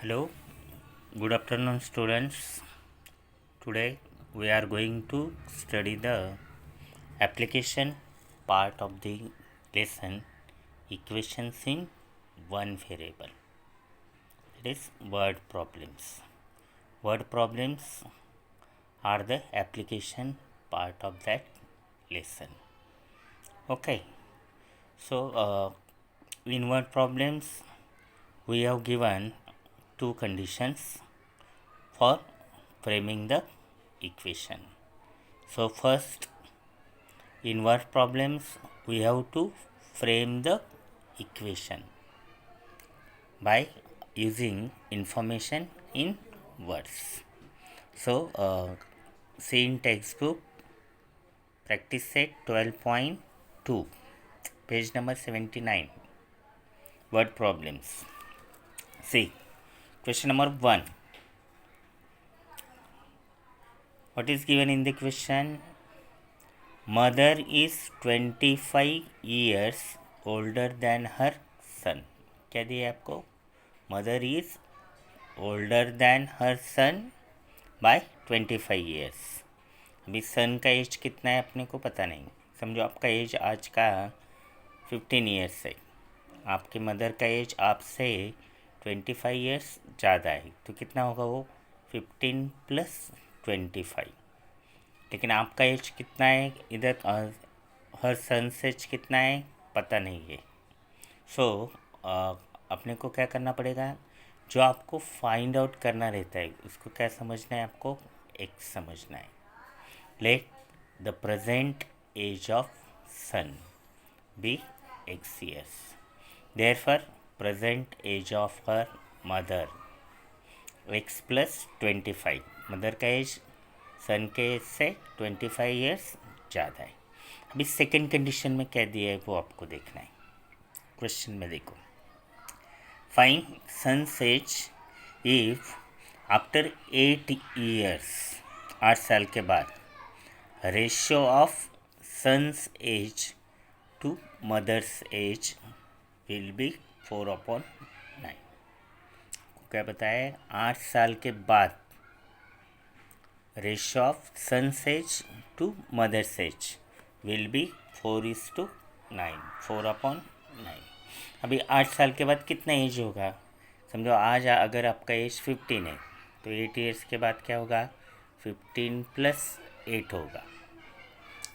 Hello, good afternoon, students. Today we are going to study the application part of the lesson equations in one variable. It is word problems. Word problems are the application part of that lesson. Okay, so in word problems we have given two conditions for framing the equation. So first, in word problems we have to frame the equation by using information in words. So see in textbook practice set 12.2 page number 79 word problems. See question number 1. What is given in the question? Mother is 25 years older than her son. क्या दिया है आपको? Mother is older than her son by 25 years. अभी son का as कितना है अपने को पता नहीं. समझो आपका एज आज का 15 ईयर्स है. आपकी मदर का एज आपसे 25 ईयर्स ज़्यादा है, तो कितना होगा वो? 15 + 25. लेकिन आपका एज कितना है इधर, हर सन से एज कितना है पता नहीं है. सो अपने को क्या करना पड़ेगा? जो आपको फाइंड आउट करना रहता है उसको क्या समझना है? आपको एक्स समझना है. Let the present age of son be x years. Therefore present age of her mother x + 25. Mother का एज सन के एज से 25 ईयर्स ज़्यादा है. अभी सेकेंड कंडीशन में क्या दिया है वो आपको देखना है. क्वेश्चन में देखो, find son's age if after 8 years, 8 साल के बाद, ratio of son's age to mother's age will be 4/9. क्या बताया है? 8 साल के बाद ratio of son's age to mother's age will be 4:9, 4/9. अभी 8 साल के बाद कितना एज होगा? समझो आज अगर आपका एज 15 है तो 8 ईयर्स के बाद क्या होगा? 15 + 8 होगा.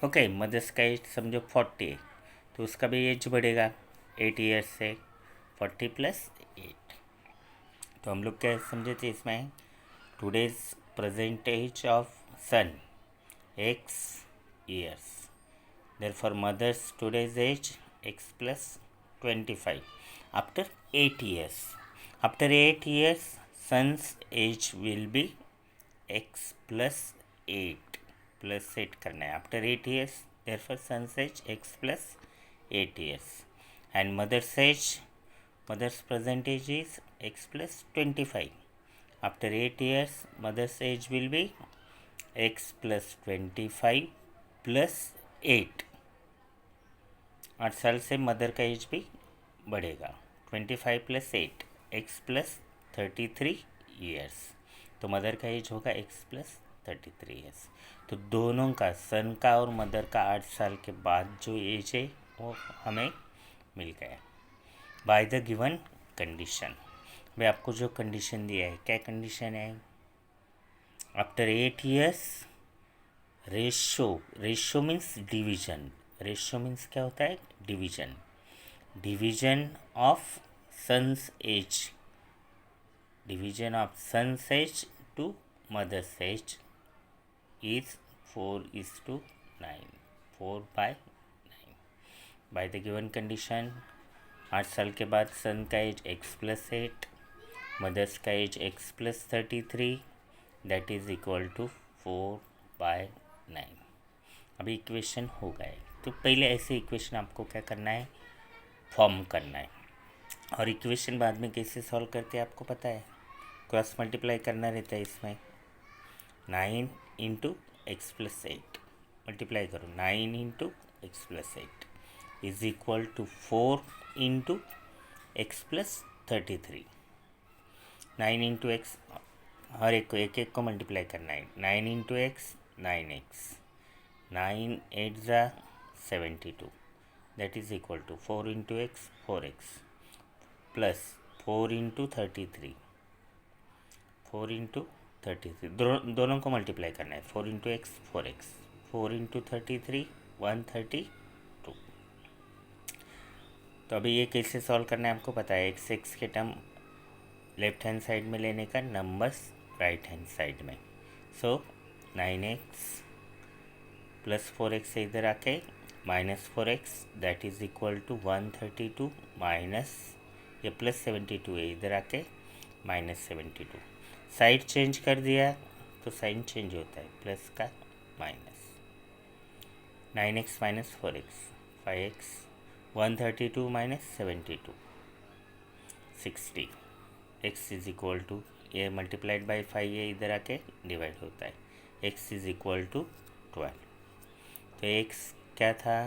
ओके, मदर्स का एज समझो 40 है तो उसका भी एज बढ़ेगा 8 ईयर्स से. 40 + 8. तो हम लोग क्या समझे थे इसमें? Today's present age of son x years. Therefore, mother's today's age x + 25 after 8 years. After 8 years, son's age will be x + 8 + 8 करना है. After 8 years, therefore son's age x + 8 years. And mother's age, mother's present age is x + 25. After 8 years, mother's age will be x + 25 + 8. 8 साल से mother का as भी बढ़ेगा. 25 + 8 x + 33 years. तो mother का as होगा x + 33 ईयर्स. तो दोनों का, सन का और मदर का 8 साल के बाद जो एज है वो हमें मिल गया बाय द गिवन कंडीशन. भाई आपको जो कंडीशन दिया है, क्या कंडीशन है? After 8 years ratio means division. Ratio means क्या होता है? Division. Division of son's age, division of son's age to mother's age is 4:9, 4/9 by the given condition. 8 साल के बाद सन का एज x + 8, मदर्स का age x + 33, that is equal to 4/9. अभी equation हो गए. तो पहले ऐसे इक्वेशन आपको क्या करना है? फॉर्म करना है. और इक्वेशन बाद में कैसे सॉल्व करते हैं आपको पता है? क्रॉस मल्टीप्लाई करना रहता है इसमें. 9 × x + 8 मल्टीप्लाई करो. 9 × x + 8 is equal to 4 × x + 33. 9 into x, हर एक को एक एक को मल्टीप्लाई करना है। 9 इंटू एक्स 9x, 9 8 ज़ा 72, that is equal to 4 into x 4x plus 4 into 33, 4 into 33 दोनों को मल्टीप्लाई करना है। 4 इंटू एक्स 4x, 4 इंटू 33 132। तो अभी ये कैसे सॉल्व करना है आपको पता है। x के टर्म लेफ्ट हैंड साइड में लेने का, नंबर्स राइट हैंड साइड में। सो 9x प्लस 4x से इधर आके minus 4x, that is equal to 132 minus ये प्लस 72 है, इधर आके माइनस 72। साइड चेंज कर दिया तो साइन चेंज होता है, प्लस का minus. 9x minus 4x 5x, 132 माइनस 72 60। x इज़ इक्वल टू ये मल्टीप्लाइड बाई 5 ये इधर आके डिवाइड होता है, x इज़ इक्वल टू 12। तो x क्या था,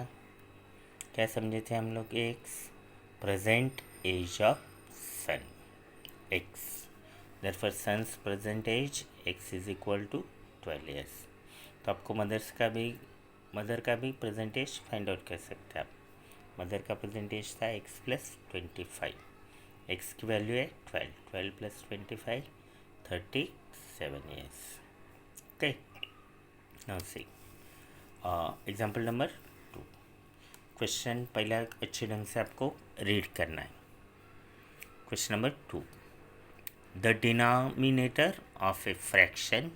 क्या समझे थे हम लोग, x present age of son, x therefore son's present age x is equal to 12 years. तो आपको मदर का भी प्रेजेंट एज फाइंड आउट कर सकते हैं आप। मदर का प्रेजेंट एज था x प्लस 25, x की वैल्यू है 12, 12 plus 25 37 years. Okay, now see example number 2। Question पहला अच्छे ढंग से आपको रीड करना है। Question number 2, the denominator of a fraction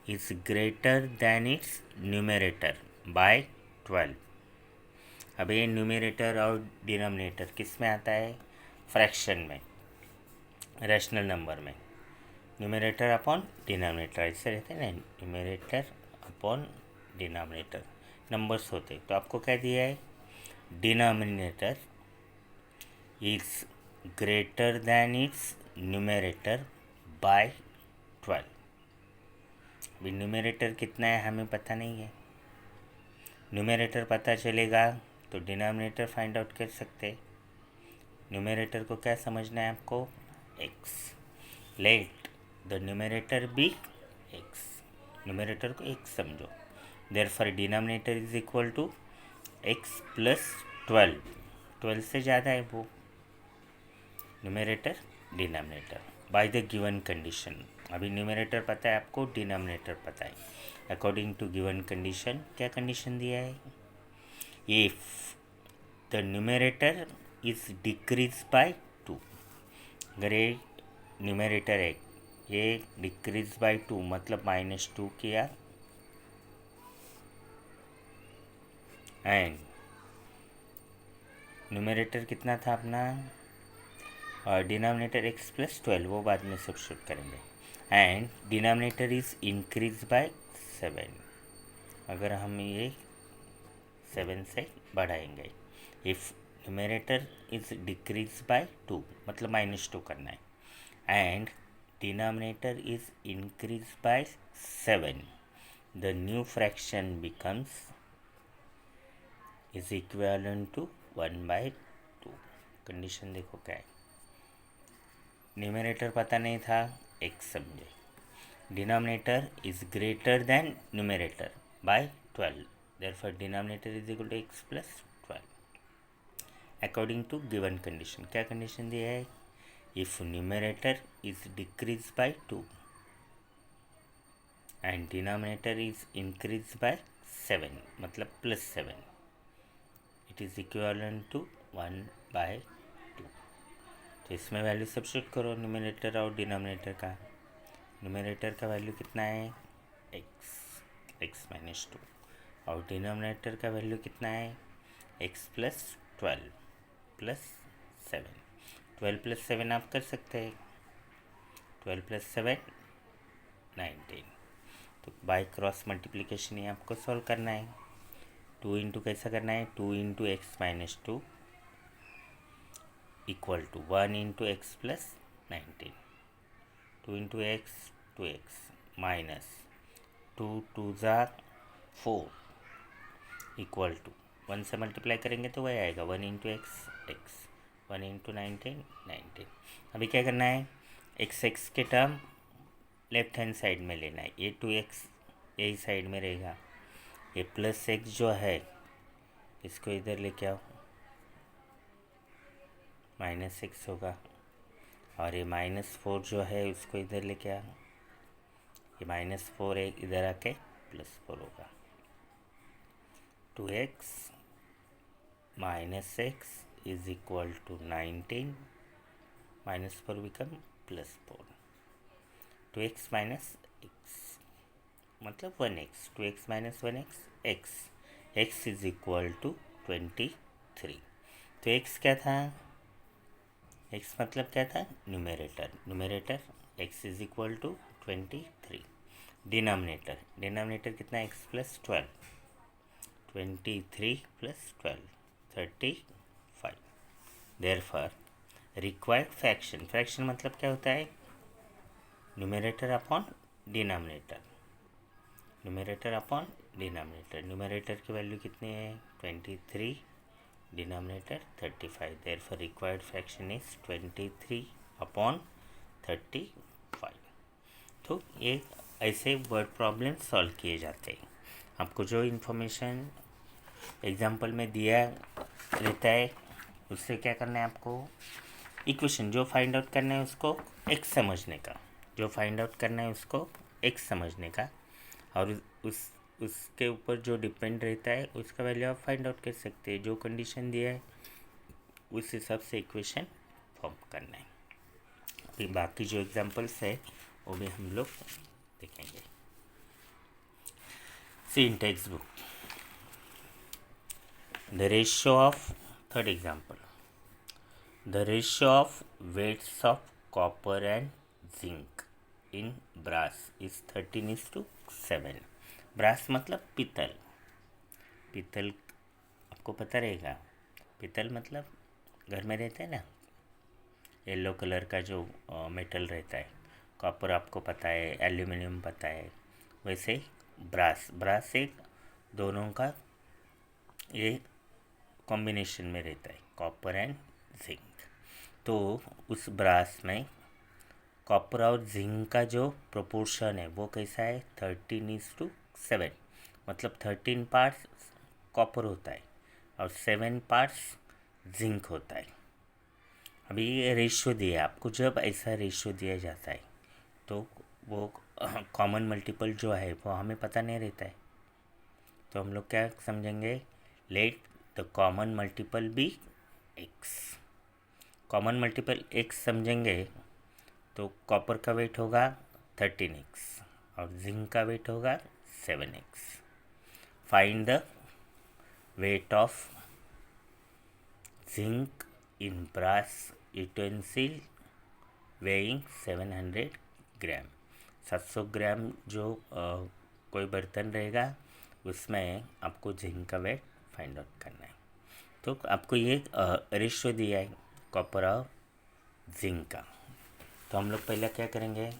is greater then it's numerator by 12। अब ये न्यूमरेटर और डिनोमिनेटर किस में आता है, फ्रैक्शन में, रैशनल नंबर में। न्यूमरेटर अपॉन डिनोमिनेटर ऐसे रहते हैं ना, न्यूमरेटर अपॉन डिनोमिनेटर नंबर्स होते। तो आपको क्या दिया है, denominator is greater then it's numerator by 12। अभी न्यूमरेटर कितना है हमें पता नहीं है, न्यूमरेटर पता चलेगा तो डिनोमिनेटर फाइंड आउट कर सकते। न्यूमरेटर को क्या समझना है आपको, x, let the numerator be x, numerator को x समझो। Therefore denominator is equal to x plus 12, 12 से ज़्यादा है वो numerator denominator by the given condition. अभी न्यूमरेटर पता है आपको, डिनोमिनेटर पता है। अकॉर्डिंग टू गिवन कंडीशन, क्या कंडीशन दिया है, if the numerator is decrease by 2। अगर ये न्यूमरेटर है ये डिक्रीज बाय 2 मतलब -2 किया, एंड न्यूमरेटर कितना था अपना, और डिनोमिनेटर x प्लस 12 वो बाद में सब्स्टिट्यूट करेंगे, and denominator is increase by 7। अगर हम ये 7 से बढ़ाएंगे, if numerator is decrease by 2 मतलब -2 करना है, and denominator is increase by 7, the new fraction becomes is equivalent to 1/2। Condition देखो क्या है, न्यूमरेटर पता नहीं था, x समझे, denominator is greater than numerator by 12, therefore denominator is equal to x plus 12 according to given condition. क्या condition दिया है, if numerator is decrease by 2 and denominator is increase by 7 मतलब plus 7, it is equivalent to 1/2। तो इसमें value substitute करो numerator और denominator का। Numerator का वैल्यू कितना है, x माइनस 2, और डिनोमिनेटर का वैल्यू कितना है, x प्लस 12 प्लस 7। 12 प्लस 7 आप कर सकते हैं, 12 प्लस 7 19। तो बाय क्रॉस मल्टीप्लिकेशन ही आपको सॉल्व करना है। 2 इंटू कैसा करना है, 2 into x minus 2 equal to 1 into x plus 19, 2 into x 2x minus 2 2 ज़ा 4 इक्वल टू 1 से मल्टीप्लाई करेंगे तो वही आएगा 1 इंटू एक्स एक्स, 1 इंटू 19 19। अभी क्या करना है, एक्स के टर्म लेफ्ट हैंड साइड में लेना है, ये 2x यही साइड में रहेगा, ये प्लस एक्स जो है इसको इधर लेके आओ, -x होगा, और ये -4 जो है उसको इधर लेके आओ, ये -4 है इधर आके +4 होगा, 2x -x is equal to 19, -4 become +4, 2x -x मतलब 1x, 2x - 1x x is equal to 23। तो x क्या था, x मतलब क्या था, numerator x is equal to 23, denominator कितना, x + 12, 23 + 12 35। देयरफॉर रिक्वायर्ड फ्रैक्शन मतलब क्या होता है, न्यूमरेटर अपॉन डिनोमिनेटर, न्यूमरेटर की वैल्यू कितनी है 23, denominator 35, therefore required fraction is 23/35। तो ये ऐसे वर्ड प्रॉब्लम सॉल्व किए जाते हैं। आपको जो इन्फॉर्मेशन एग्जाम्पल में दिया रहता है उससे क्या करना है, आपको इक्वेशन जो फाइंड आउट करना है उसको x समझने का, और उसके ऊपर जो डिपेंड रहता है उसका वैल्यू आप फाइंड आउट कर सकते हैं, जो कंडीशन दिया है उस हिसाब से इक्वेशन फॉर्म करना है। फिर बाकी जो एग्जांपल्स है वो भी हम लोग देखेंगे। See in text book the ratio of, third example, the ratio of weights of copper and zinc in brass is 13:7। Brass मतलब पीतल आपको पता रहेगा, पीतल मतलब घर में रहता है ना, येलो कलर का जो मेटल रहता है, कॉपर आपको पता है, एल्यूमिनियम पता है, वैसे ब्रास एक दोनों का ये कॉम्बिनेशन में रहता है, कॉपर एंड जिंक। तो उस ब्रास में कॉपर और जिंक का जो प्रोपोर्शन है वो कैसा है, 13:7, मतलब 13 पार्ट्स कॉपर होता है और 7 पार्ट्स जिंक होता है। अभी ये रेशियो दिया है आपको, जब ऐसा रेशियो दिया जाता है तो वो कॉमन मल्टीपल जो है वो हमें पता नहीं रहता है, तो हम लोग क्या समझेंगे, let the common multiple be x, common multiple x समझेंगे तो कॉपर का वेट होगा 13x और जिंक का वेट होगा 7x। Find the weight of zinc in brass utensil weighing 700 gram, 700 gram जो कोई बर्तन रहेगा उसमें आपको जिंक का वेट फाइंड आउट करना है। तो आपको ये रेशियो दिया है कॉपर और जिंक का, तो हम लोग पहले क्या करेंगे,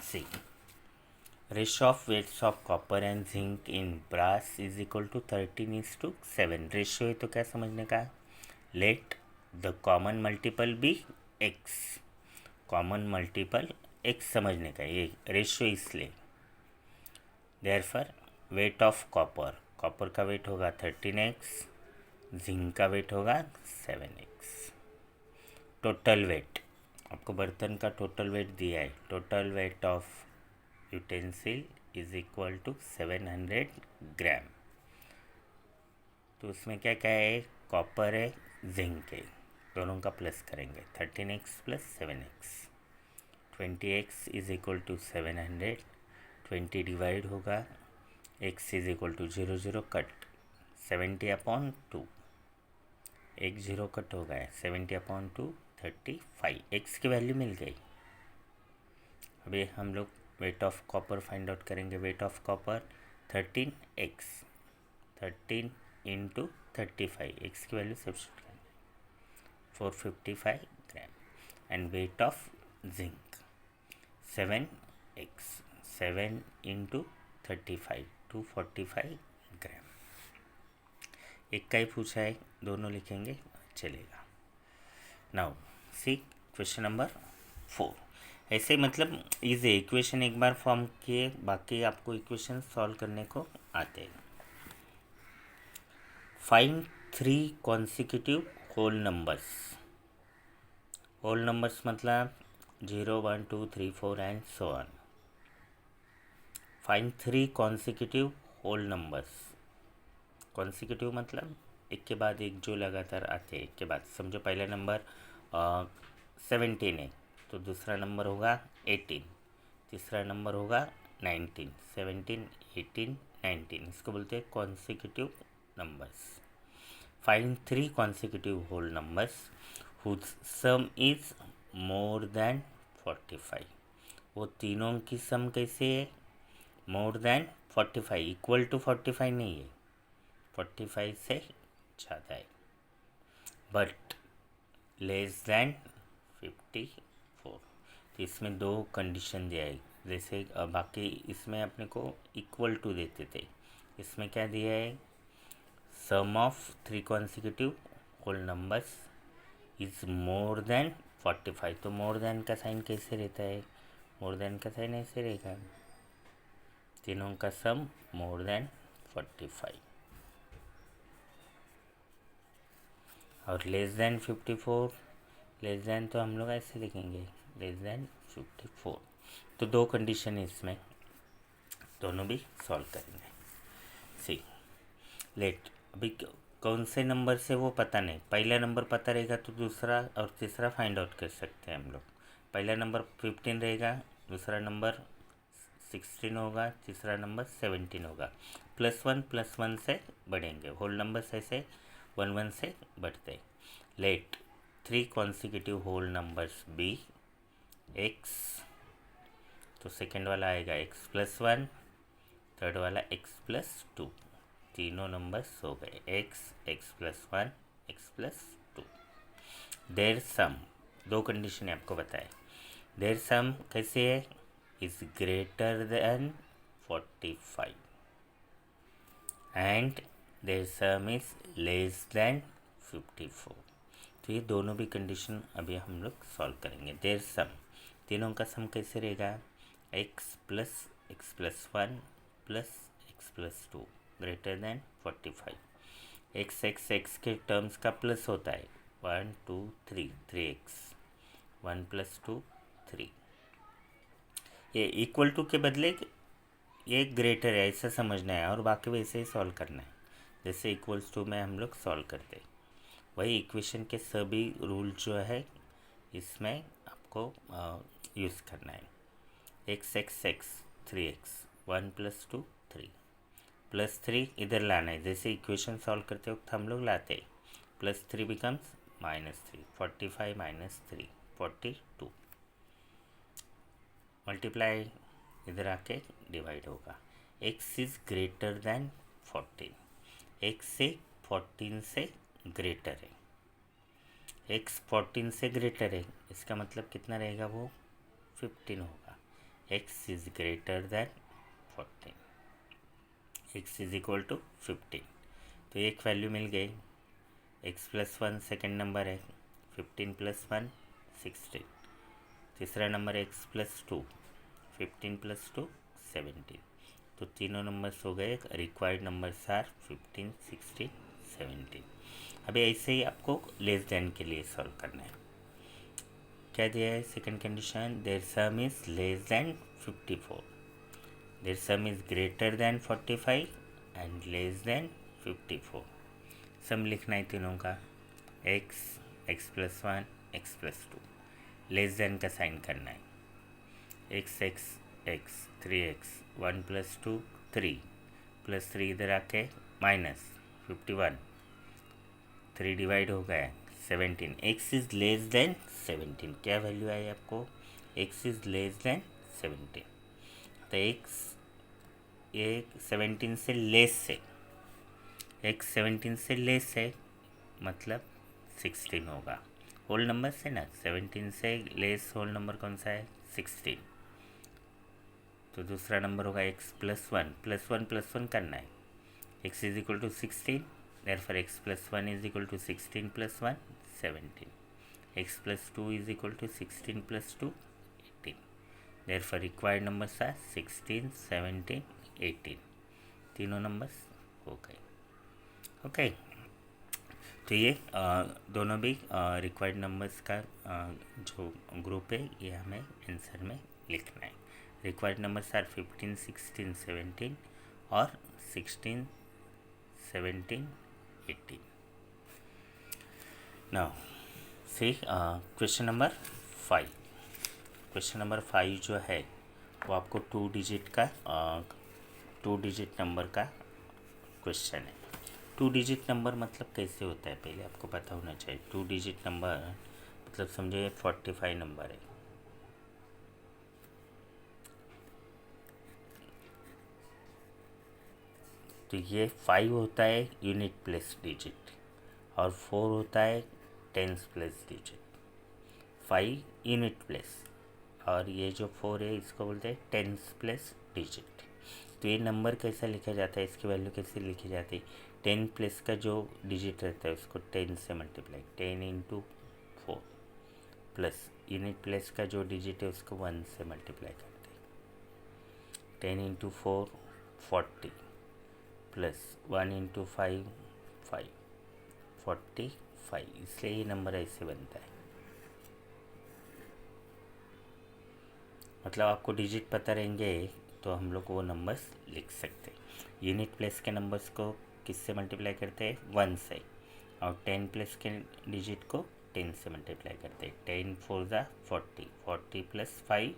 see ratio of weights of copper and zinc in brass is equal to 13:7। Ratio है तो क्या समझने का, let the common multiple be x, common multiple x समझने का, ये रेशियो इसलिए, देयरफॉर वेट ऑफ कॉपर का वेट होगा 13x, जिंक का वेट होगा 7x। टोटल वेट, आपको बर्तन का टोटल वेट दिया है, total weight of utensil is equal to 700 gram, तो उसमें क्या क्या है, कॉपर है, जिंक है, दोनों का प्लस करेंगे, 13x + 7x, 20x is equal to 700, 20 divide होगा, x is equal to 0 0 cut, 70/2, एक 0 कट हो गया, 70/2 35, x की वैल्यू मिल गई। अभी हम लोग weight of copper find out करेंगे, weight of copper 13x, 13 × 35, x की वैल्यू सब्स्टिट्यूट करेंगे 455 gram, and weight of zinc 7x, 7 × 35 245 gram. एक का ही पूछा है, दोनों लिखेंगे चलेगा। Now see question number 4। ऐसे मतलब इजी इक्वेशन एक बार फॉर्म किए, बाकी आपको इक्वेशन सॉल्व करने को आते हैं। Find 3 consecutive whole numbers. Whole numbers मतलब 0 1 2 3 4 and so on. Find 3 consecutive whole numbers. Consecutive मतलब एक के बाद एक जो लगातार आते हैं, एक के बाद। समझो पहला नंबर 17 है, तो दूसरा नंबर होगा 18, तीसरा नंबर होगा 19, 17 18 19, इसको बोलते हैं consecutive numbers. Find 3 consecutive whole numbers whose sum is more than 45। वो तीनों की सम कैसे है? मोर देन 45, इक्वल टू 45 नहीं है, 45 से ज़्यादा है, बट लेस देन 54। तो इसमें 2 कंडीशन दिया है। जैसे बाकी इसमें अपने को इक्वल टू देते थे, इसमें क्या दिया है? Sum of 3 consecutive whole numbers is more than 45। तो मोर देन का साइन कैसे रहता है? मोर देन का साइन ऐसे रहेगा, तीनों का सम मोर देन 45। और लेस देन 54, लेस देन तो हम लोग ऐसे लिखेंगे, लेस देन 54। तो 2 कंडीशन है इसमें, दोनों भी सॉल्व करेंगे। सी लेट, अभी कौन से नंबर से वो पता नहीं, पहला नंबर पता रहेगा तो दूसरा और तीसरा फाइंड आउट कर सकते हैं हम लोग। पहला नंबर 15 रहेगा, दूसरा नंबर 16 होगा, तीसरा नंबर 17 होगा। +1 से बढ़ेंगे, होल नंबर्स ऐसे 1 1 से बढ़ते। Let 3 consecutive whole numbers be x, तो सेकेंड वाला आएगा x+1, थर्ड वाला x+2। तीनों नंबर्स हो गए x+1 x+2। There some, 2 condition आपको बताए। देयर सम कैसे है? Is greater than 45 and their sum is less than 54। तो ये दोनों भी कंडीशन अभी हम लोग सॉल्व करेंगे। देयर सम, तीनों का सम कैसे रहेगा? x+1 plus x+2 greater than 45। x के टर्म्स का प्लस होता है, 1 2 3, 3x, 1 + 2 3। ये इक्वल टू के बदले ये ग्रेटर है ऐसा समझना है, और बाकी वैसे ही सॉल्व करना है जैसे इक्वल्स टू में हम लोग सॉल्व करते हैं। वही इक्वेशन के सभी रूल जो है इसमें आपको यूज़ करना है। x 3x, 1 + 2 3, +3 इधर लाना है, जैसे इक्वेशन सॉल्व करते वक्त हम लोग लाते हैं। +3 बिकम्स -3, 45 - 3 42, मल्टीप्लाई इधर आके डिवाइड होगा। x is greater than 14, x से 14 से ग्रेटर है, x 14 से ग्रेटर है, इसका मतलब कितना रहेगा? वो 15 होगा। x is greater than 14, x is equal to 15। तो एक वैल्यू मिल गई, x+1 सेकेंड नंबर है, 15 + 1 16, तीसरा नंबर x+2, 15 + 2 17। तो तीनों नंबर्स हो गए, रिक्वायर्ड नंबर्स आर 15 16 17। अभी ऐसे ही आपको लेस देन के लिए सॉल्व करना है। क्या दिया है? Second condition, their sum is less than 54, their sum is greater than 45 and less than 54। Sum लिखना है तीनों का, x, x+1 x+2। Less than का साइन करना है, x 3x, 1 + 2 3, +3 इधर आके -51, 3 डिवाइड हो गया 17। x इज़ लेस देन 17, क्या वैल्यू आई आपको? x is less than 17। तो x ये 17 से लेस है, x 17 से लेस है मतलब 16 होगा। होल नंबर से ना, 17 से लेस होल नंबर कौन सा है? 16। तो दूसरा नंबर होगा x+1, +1 करना है, x is equal to 16, therefore x+1 is equal to 16 + 1 17, x+2 is equal to 16 + 2 18। Therefore required numbers are 16, 17, 18, तीनों नंबर्स हो गए। ओके, तो ये दोनों भी रिक्वायर्ड नंबर्स का जो ग्रुप है ये हमें आंसर में लिखना है। रिक्वायर्ड नंबर्स आर 15, 16, 17 और 16, 17, 18। Now see question number 5। Question number 5 जो है वो आपको 2 डिजिट नंबर का क्वेश्चन है। 2 डिजिट नंबर मतलब कैसे होता है पहले आपको पता होना चाहिए। 2 डिजिट नंबर मतलब समझो ये 45 नंबर है। तो ये 5 होता है यूनिट प्लेस डिजिट और 4 होता है tense place digit. 5 unit place और ये जो 4 है इसको बोलते हैं टेंस प्लेस डिजिट। तो ये नंबर कैसा लिखा जाता है, इसकी वैल्यू कैसे लिखी जाती है। 10 प्लस का जो डिजिट रहता है उसको 10 से multiply, 10 into 4 plus unit plus का जो डिजिट है उसको 1 से मल्टीप्लाई करते हैं। 10 इंटू 4 40 प्लस 1 इंटू 5 5 45, इसलिए ये नंबर ऐसे बनता है। मतलब आपको डिजिट पता रहेंगे तो हम लोग वो नंबर्स लिख सकते हैं। यूनिट प्लेस के नंबर्स को किससे मल्टीप्लाई करते हैं, 1 से, और 10 प्लस के डिजिट को 10 से मल्टीप्लाई करते हैं। 10 4 ज़ा 40, 40 प्लस 5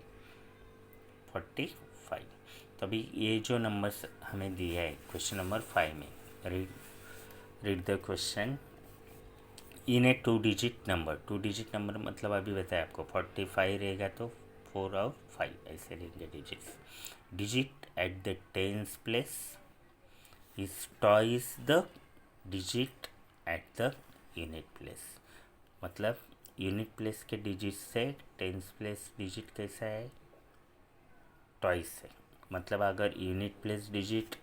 45। तो अभी ये जो नंबर्स हमें दिया है क्वेश्चन नंबर 5 में, read the question. In A 2 digit number, 2 digit number मतलब अभी बताया आपको 45 रहेगा तो 4 और 5 ऐसे लेंगे digits. Digit at the tens place is twice the digit at the unit place. मतलब यूनिट प्लेस के डिजिट से टेंस प्लेस डिजिट कैसा है, ट्वाइस है। मतलब अगर यूनिट प्लेस डिजिट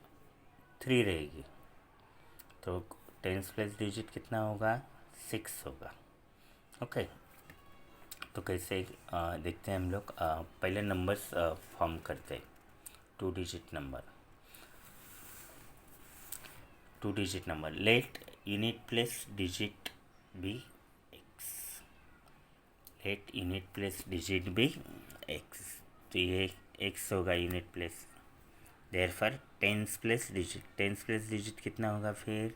3 रहेगी तो टेंस प्लेस डिजिट कितना होगा, 6 होगा। ओके, तो कैसे देखते हैं हम लोग। पहले नंबर्स फॉर्म करते हैं। 2 digit number let unit place digit be x, let unit place digit be x. तो ये एक्स होगा unit place. Therefore tens place digit कितना होगा, फिर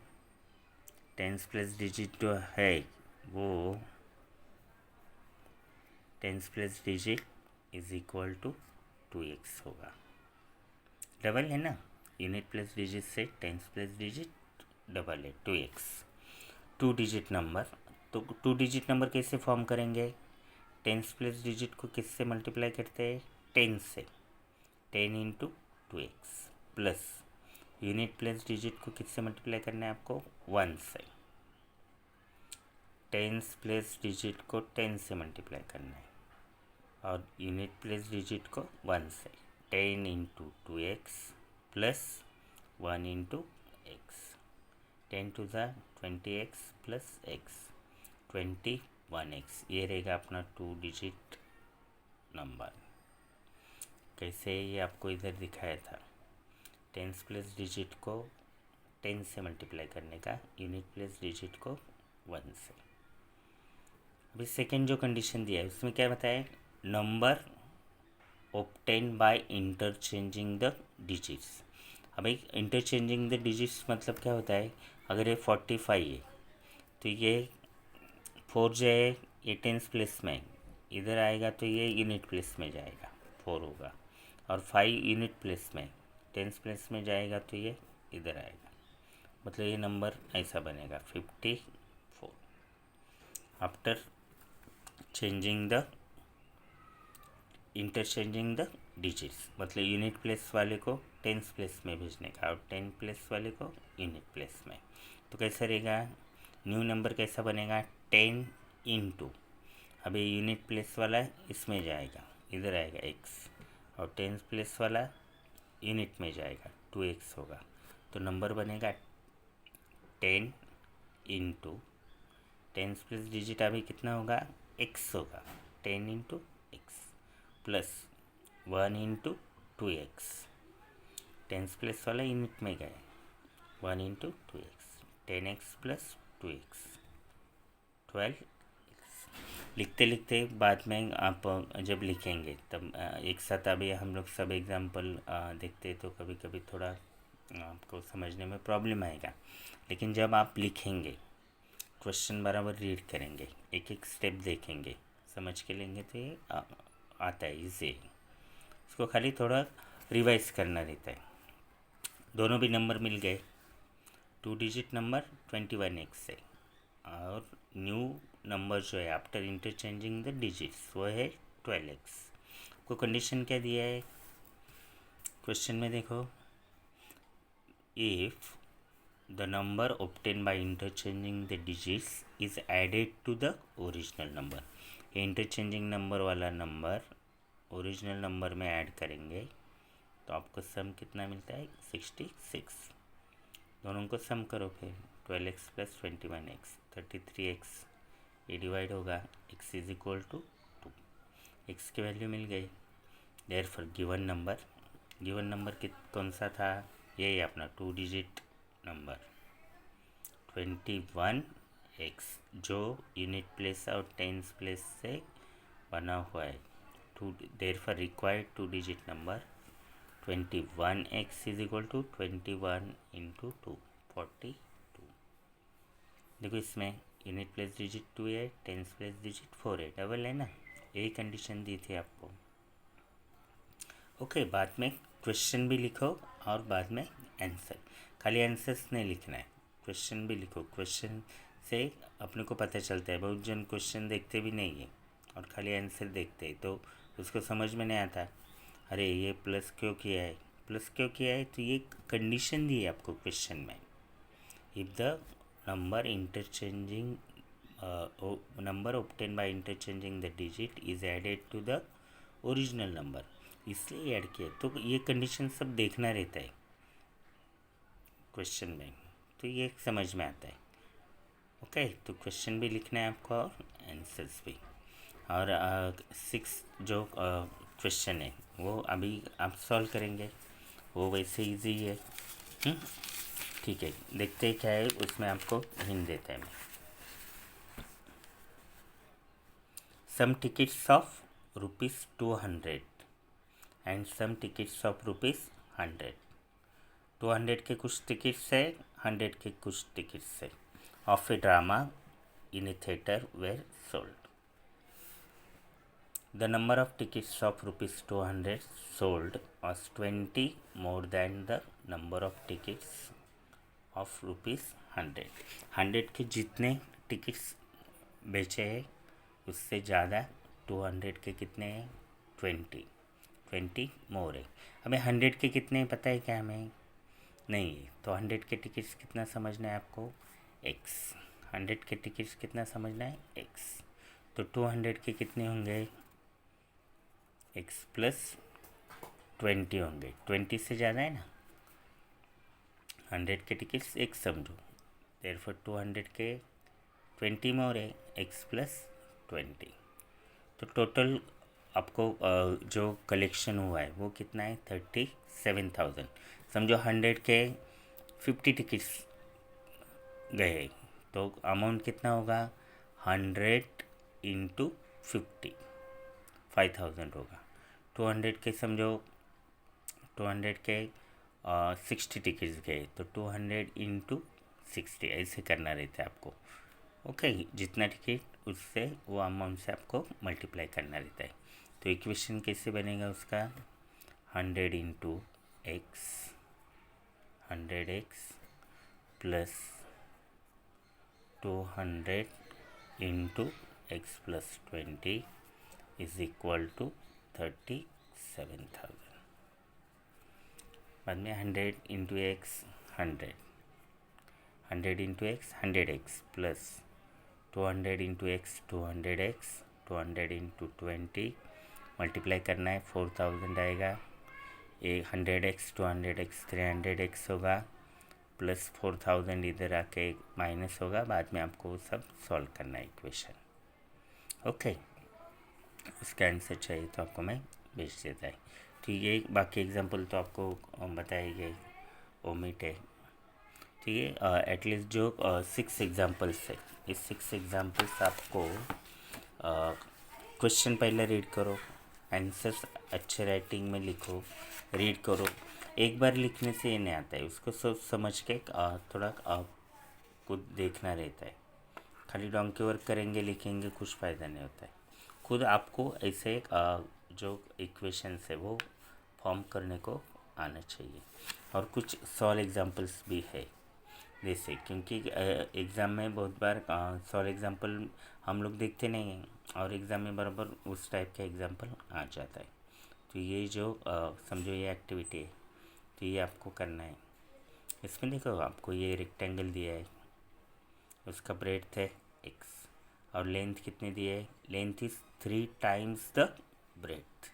टेंस प्लेस डिजिट जो है वो tens place digit is equal to 2x होगा। डबल है ना, यूनिट प्लेस डिजिट से टेंस प्लेस डिजिट डबल है 2x। 2 डिजिट नंबर, तो 2 डिजिट नंबर कैसे फॉर्म करेंगे, टेंस प्लेस डिजिट को किससे मल्टीप्लाई करते हैं, 10 से, 10 into 2x plus unit place digit को किससे मल्टीप्लाई करना है आपको, 1 से। टेंस प्लेस डिजिट को 10 से मल्टीप्लाई करना है और यूनिट प्लेस डिजिट को 1 से। 10 into 2x plus 1 into x, 10 two ज़ा 20x प्लस x 21x। ये रहेगा अपना 2 डिजिट नंबर। कैसे, ये आपको इधर दिखाया था, टेंस प्लेस डिजिट को 10 से मल्टीप्लाई करने का, यूनिट प्लेस डिजिट को 1 से। अभी सेकेंड जो कंडीशन दिया है उसमें क्या बताया, number obtain by interchanging the digits. अब एक इंटरचेंजिंग द डिजिट्स मतलब क्या होता है, अगर ये 45 है तो ये 4 जो है ये टेंस प्लेस में इधर आएगा तो ये यूनिट प्लेस में जाएगा, 4 होगा। और 5 यूनिट प्लेस में टेंस प्लेस में जाएगा तो ये इधर आएगा, मतलब ये नंबर ऐसा बनेगा 54 after changing the interchanging the digits. मतलब यूनिट प्लेस वाले को टेंस प्लेस में भेजने का और 10 प्लेस वाले को यूनिट प्लेस में। तो कैसा रहेगा, न्यू नंबर कैसा बनेगा, 10 इंटू, अभी यूनिट प्लेस वाला इसमें जाएगा, इधर आएगा x, और 10 प्लेस वाला यूनिट में जाएगा 2x होगा। तो नंबर बनेगा 10 इंटू 10 प्लस डिजिट अभी कितना होगा, x होगा, 10 into x plus 1 × 2x, tens place वाला यूनिट में गए, 1 × 2x, 10x + 2x, 12x। लिखते लिखते बाद में आप जब लिखेंगे तब एक साथ अभी हम लोग सब एग्जाम्पल देखते तो कभी कभी थोड़ा आपको समझने में प्रॉब्लम आएगा, लेकिन जब आप लिखेंगे क्वेश्चन बराबर रीड करेंगे, एक एक स्टेप देखेंगे, समझ के लेंगे तो ये आता है इजी। इसको खाली थोड़ा रिवाइज करना रहता है। दोनों भी नंबर मिल गए, 2 डिजिट नंबर 21x है, और न्यू नंबर जो है आफ्टर इंटरचेंजिंग द डिजिट्स वो है 12x। को कंडीशन क्या दिया है क्वेश्चन में देखो, if the number obtained by interchanging the digits is added to the original number, ये इंटरचेंजिंग नंबर वाला नंबर ओरिजिनल नंबर में ऐड करेंगे तो आपको सम कितना मिलता है 66। दोनों को सम करो फिर, 12x + 21x 33x, ये डिवाइड होगा, x = 2, x की वैल्यू मिल गई। देयरफॉर गिवन नंबर कौन सा था, ये अपना 2 डिजिट नंबर 21x जो यूनिट प्लेस और टेंस प्लेस से बना हुआ है। Therefore required 2 digit number 21x = 21 × 2, 42। देखो इसमें यूनिट प्लेस डिजिट 2 है, टेंस प्लेस डिजिट 4 है, डबल है ना, यही कंडीशन दी थी आपको। ओके, बाद में क्वेश्चन भी लिखो और बाद में आंसर, खाली आंसर्स नहीं लिखना है, क्वेश्चन भी लिखो। क्वेश्चन से अपने को पता चलता है, बहुत जन क्वेश्चन देखते भी नहीं है और खाली आंसर देखते हैं तो उसको समझ में नहीं आता, अरे ये प्लस क्यों किया है, तो ये कंडीशन दी है आपको क्वेश्चन में। If the number obtained by interchanging the digit is added to the original number, इसलिए ऐड किया, तो ये कंडीशन सब देखना रहता है क्वेश्चन में, तो ये समझ में आता है। ओके, तो क्वेश्चन भी लिखना है आपको और आंसर्स भी। और 6 जो क्वेश्चन है वो अभी आप सॉल्व करेंगे, वो वैसे इजी है। ठीक है, देखते हैं क्या है उसमें, आपको हिंट देता है। Some tickets of ₹200 and some tickets of ₹100। 200 के कुछ टिकट्स है, 100 के कुछ टिकट्स है of a drama in a theatre were sold. The number of tickets of ₹200 sold was 20 more than the number of tickets of ₹100। 100 के जितने tickets बेचे हैं उससे ज़्यादा 200 के कितने हैं, 20 मोर है। हमें 100 के कितने पता है क्या, हमें नहीं है, तो 100 के टिकट्स कितना समझना है आपको, x। 100 के टिकट्स कितना समझना है, x। तो 200 के कितने होंगे, x + 20 होंगे, 20 से ज़्यादा है ना, 100 के टिकट्स एक समझो, देयरफॉर 200 के 20 मोर है, x + 20। तो टोटल आपको जो कलेक्शन हुआ है वो कितना है, 37,000। समझो 100 के 50 टिकट्स गए तो अमाउंट कितना होगा, 100 × 50 5,000 होगा। 200 के समझो 200 के 60 टिकट्स गए तो 200 × 60 ऐसे करना रहता है आपको। ओके, जितना टिकट उससे वो अमाउंट से आपको मल्टीप्लाई करना रहता है। तो इक्वेशन कैसे बनेगा उसका, 100 × x 100x + 200 × x + 20 = 37,000। बाद में 100 × x 100 × x 100x + 200 × x 200x 200 × 20 multiply करना है, 4,000 आएगा। ये 100x 200x 300x होगा, प्लस 4,000 इधर आके माइनस होगा, बाद में आपको वो सब सॉल्व करना है इक्वेशन। ओके, उसका आंसर चाहिए तो आपको मैं भेज देता है। ठीक है, बाकी एग्जांपल तो आपको बताए गए, ओमिट है। ठीक है, एटलीस्ट जो 6 एग्जांपल्स है, इस 6 एग्जांपल्स आपको क्वेश्चन पहले रीड करो, आंसर्स अच्छे राइटिंग में लिखो, रीड करो। एक बार लिखने से ये नहीं आता है, उसको सोच समझ के थोड़ा खुद देखना रहता है। खाली डोंकी वर्क करेंगे, लिखेंगे, कुछ फ़ायदा नहीं होता है। खुद आपको ऐसे जो इक्वेशंस है वो फॉर्म करने को आना चाहिए। और कुछ सॉल्व एग्जांपल्स भी है जैसे, क्योंकि एग्ज़ाम में बहुत बार सॉल्व एग्जांपल हम लोग देखते नहीं हैं और एग्ज़ाम में बराबर उस टाइप का एग्जांपल आ जाता है। तो ये जो समझो ये एक्टिविटी है, तो ये आपको करना है। इसमें देखो आपको ये रेक्टेंगल दिया है, उसका ब्रेड्थ है x और लेंथ कितनी दी है, length is 3 times the breadth.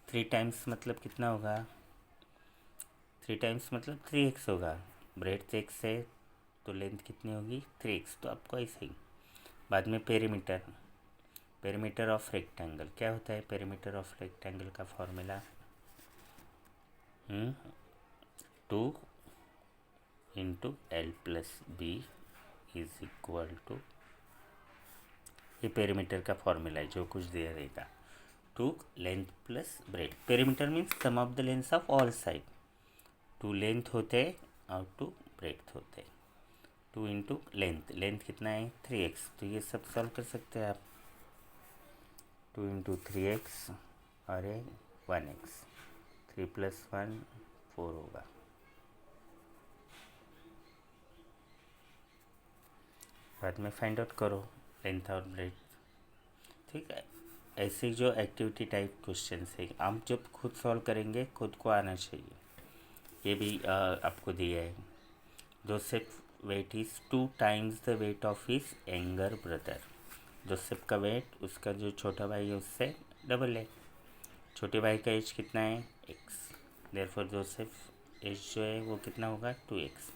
3 times मतलब कितना होगा, 3 टाइम्स मतलब 3x होगा। ब्रेड्थ x है तो लेंथ कितनी होगी 3x। तो आपको ऐसे ही बाद में पेरीमीटर ऑफ रेक्टेंगल क्या होता है, पेरीमीटर ऑफ रेक्टेंगल का formula 2 into L plus B is equal to, ये पेरीमीटर का फॉर्मूला है जो कुछ दिया रहेगा, 2 length plus breadth. Perimeter means sum of the length of all side, 2 length होते हैं और 2 ब्रेड होते हैं। 2 इंटू लेंथ कितना है 3x, तो ये सब सॉल्व कर सकते हैं आप। 2 इंटू 3x और ये 1x, 3 प्लस 1 4 होगा। बाद में फाइंड आउट करो लेंथ और ब्रेड। ठीक है, ऐसे जो एक्टिविटी टाइप क्वेश्चन है आप जब खुद सॉल्व करेंगे खुद को आना चाहिए। ये भी आपको दिया है, Joseph weight is 2 times the weight of his younger brother. Joseph का वेट उसका जो छोटा भाई है उससे डबल है। छोटे भाई का एज कितना है x, देयरफॉर जोसेफ एज जो है वो कितना होगा 2x।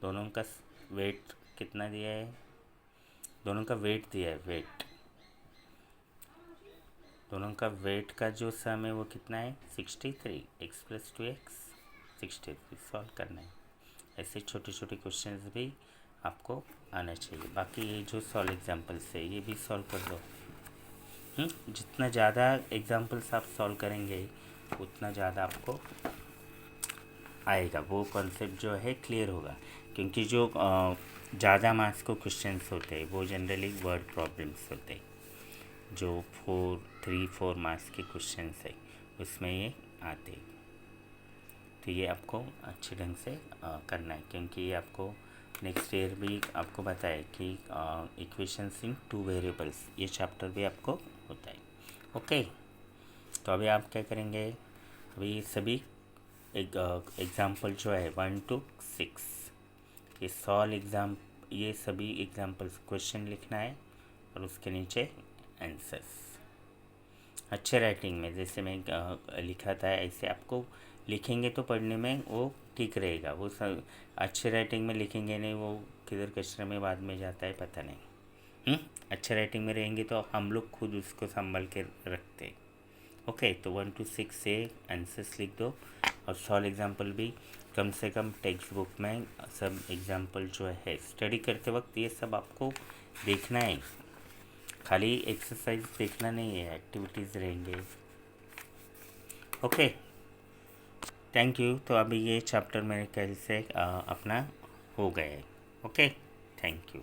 दोनों का वेट कितना दिया है, दोनों का वेट दिया है, वेट दोनों का वेट का जो सम है वो कितना है 63, x प्लस 2x 63 सॉल्व करना है। ऐसे छोटे छोटे क्वेश्चंस भी आपको आना चाहिए। बाकी ये जो सॉल्व एग्जांपल्स है ये भी सॉल्व कर दो। जितना ज़्यादा एग्जांपल्स आप सॉल्व करेंगे उतना ज़्यादा आपको आएगा, वो कॉन्सेप्ट जो है क्लियर होगा। क्योंकि जो ज़्यादा मार्क्स को क्वेश्चंस होते हैं वो जनरली वर्ड प्रॉब्लम्स होते हैं, जो 3-4 मार्क्स के क्वेश्चंस है उसमें ये आते। तो ये आपको अच्छे ढंग से करना है, क्योंकि ये आपको नेक्स्ट ईयर भी आपको बताए कि इक्वेशंस इन 2 वेरिएबल्स, ये चैप्टर भी आपको होता है। ओके, तो अभी आप क्या करेंगे, अभी सभी एग्ज़ाम्पल जो है 1 to 6 ये ये सभी एग्जाम्पल्स क्वेश्चन लिखना है और उसके नीचे आंसर्स अच्छे राइटिंग में, जैसे मैं लिखा था ऐसे आपको लिखेंगे तो पढ़ने में वो ठीक रहेगा। वो सब अच्छे राइटिंग में लिखेंगे नहीं, वो किधर कचरे में बाद में जाता है पता नहीं। अच्छे राइटिंग में रहेंगे तो हम लोग खुद उसको संभाल के रखते हैं। ओके, तो 1 to 6 से आंसर्स लिख दो और सॉल्व एग्जाम्पल भी कम से कम टेक्स्ट बुक में सब एग्जाम्पल जो है स्टडी करते वक्त ये सब आपको देखना है, खाली एक्सरसाइज देखना नहीं है, एक्टिविटीज़ रहेंगे। Okay, thank you. तो अभी ये चैप्टर मेरे ख्याल से अपना हो गया है। Okay, thank you.